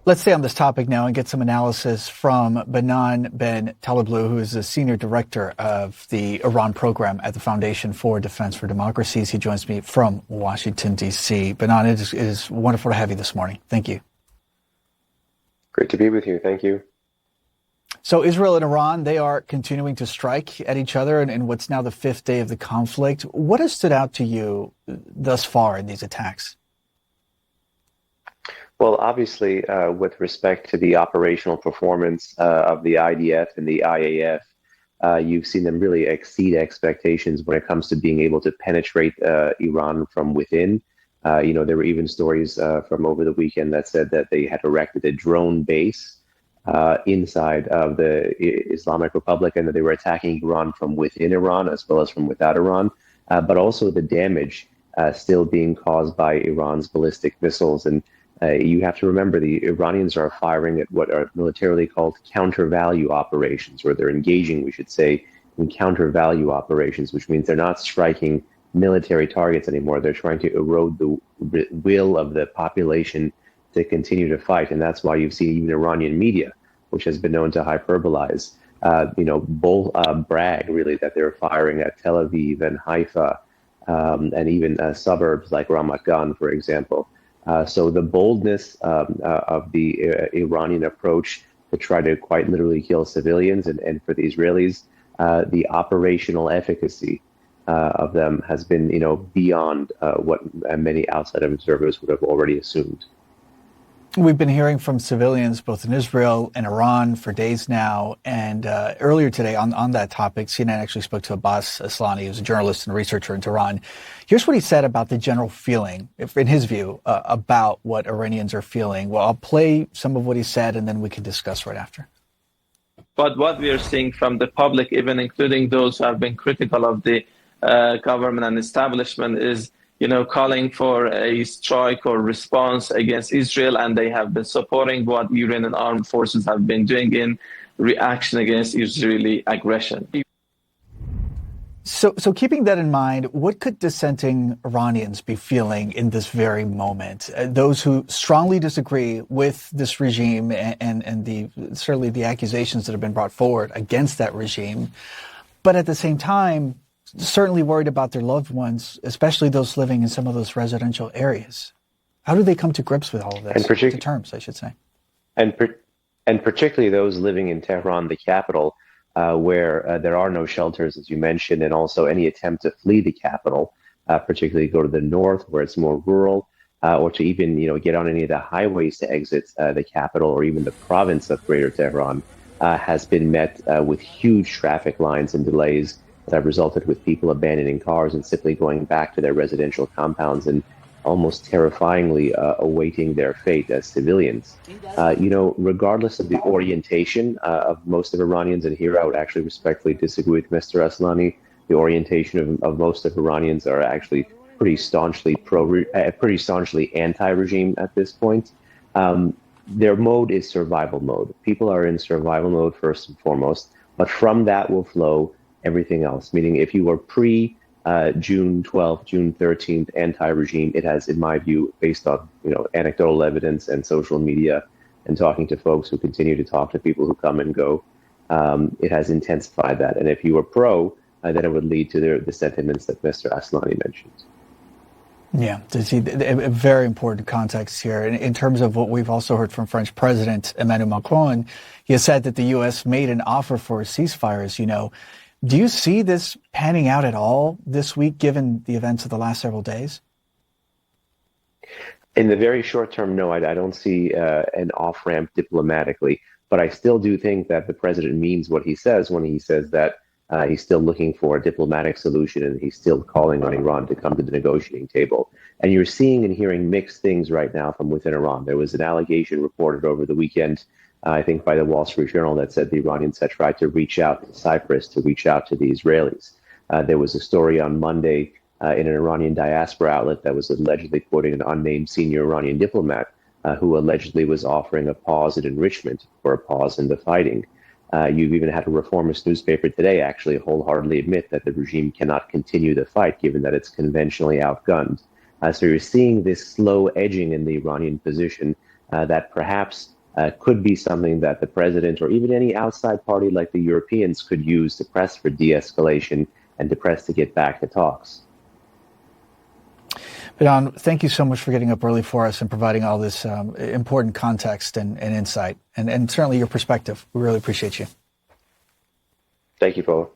Let's stay on this topic now and get some analysis from Behnam Ben Taleblu, who is the senior director of the Iran program at the Foundation for Defense for Democracies. He joins me from Washington, D.C. Behnam, it is wonderful to have you this morning. Thank you. Great to be with you. Thank you. So Israel and Iran, they are continuing to strike at each other in what's now the fifth day of the conflict. What has stood out to you thus far in these attacks? Well, obviously, with respect to the operational performance of the IDF and the IAF, you've seen them really exceed expectations when it comes to being able to penetrate Iran from within. There were even stories from over the weekend that said that they had erected a drone base inside of the Islamic Republic and that they were attacking Iran from within Iran as well as from without Iran, but also the damage still being caused by Iran's ballistic missiles. And you have to remember the Iranians are firing at what are militarily called counter-value operations, or they're engaging, we should say, in counter-value operations, which means they're not striking military targets anymore. They're trying to erode the will of the population to continue to fight. And that's why you've seen even Iranian media, which has been known to hyperbolize, brag really that they're firing at Tel Aviv and Haifa and even suburbs like Ramat Gan, for example. So the boldness of the Iranian approach to try to quite literally kill civilians and for the Israelis, the operational efficacy of them has been, beyond what many outside observers would have already assumed. We've been hearing from civilians both in Israel and Iran for days now. And earlier today on that topic, CNN actually spoke to Abbas Aslani, who's a journalist and researcher in Tehran. Here's what he said about the general feeling, in his view, about what Iranians are feeling. Well, I'll play some of what he said and then we can discuss right after. But what we are seeing from the public, even including those who have been critical of the government and establishment, is calling for a strike or response against Israel, and they have been supporting what Iranian armed forces have been doing in reaction against Israeli aggression. So keeping that in mind, what could dissenting Iranians be feeling in this very moment? Those who strongly disagree with this regime and certainly the accusations that have been brought forward against that regime, but at the same time, certainly worried about their loved ones, especially those living in some of those residential areas. How do they come to grips with all of this? To terms, I should say. And particularly those living in Tehran, the capital, where there are no shelters, as you mentioned, and also any attempt to flee the capital, particularly go to the north where it's more rural, or to even get on any of the highways to exit the capital or even the province of Greater Tehran, has been met with huge traffic lines and delays that have resulted with people abandoning cars and simply going back to their residential compounds and almost terrifyingly awaiting their fate as civilians. Regardless of the orientation of most of Iranians, and here I would actually respectfully disagree with Mr. Aslani, the orientation of most of Iranians are actually pretty staunchly anti-regime at this point. Their mode is survival mode. People are in survival mode first and foremost, but from that will flow everything else, meaning if you were June 12th, June 13th anti-regime, it has, in my view, based on anecdotal evidence and social media and talking to folks who continue to talk to people who come and go, it has intensified that. And if you were pro, then it would lead to the sentiments that Mr. Aslani mentioned. Yeah, to see a very important context here. In terms of what we've also heard from French President Emmanuel Macron, he has said that the U.S. made an offer for a ceasefire, as you know. Do you see this panning out at all this week, given the events of the last several days? In the very short term, no, I don't see an off-ramp diplomatically. But I still do think that the president means what he says when he says that he's still looking for a diplomatic solution and he's still calling on Iran to come to the negotiating table. And you're seeing and hearing mixed things right now from within Iran. There was an allegation reported over the weekend, I think by the Wall Street Journal, that said the Iranians had tried to reach out to Cyprus, to reach out to the Israelis. There was a story on Monday in an Iranian diaspora outlet that was allegedly quoting an unnamed senior Iranian diplomat who allegedly was offering a pause in enrichment or a pause in the fighting. You've even had a reformist newspaper today actually wholeheartedly admit that the regime cannot continue the fight given that it's conventionally outgunned. So you're seeing this slow edging in the Iranian position that perhaps could be something that the president or even any outside party like the Europeans could use to press for de-escalation and to press to get back to talks. Behnam, thank you so much for getting up early for us and providing all this important context and insight, and certainly your perspective. We really appreciate you. Thank you, Paul.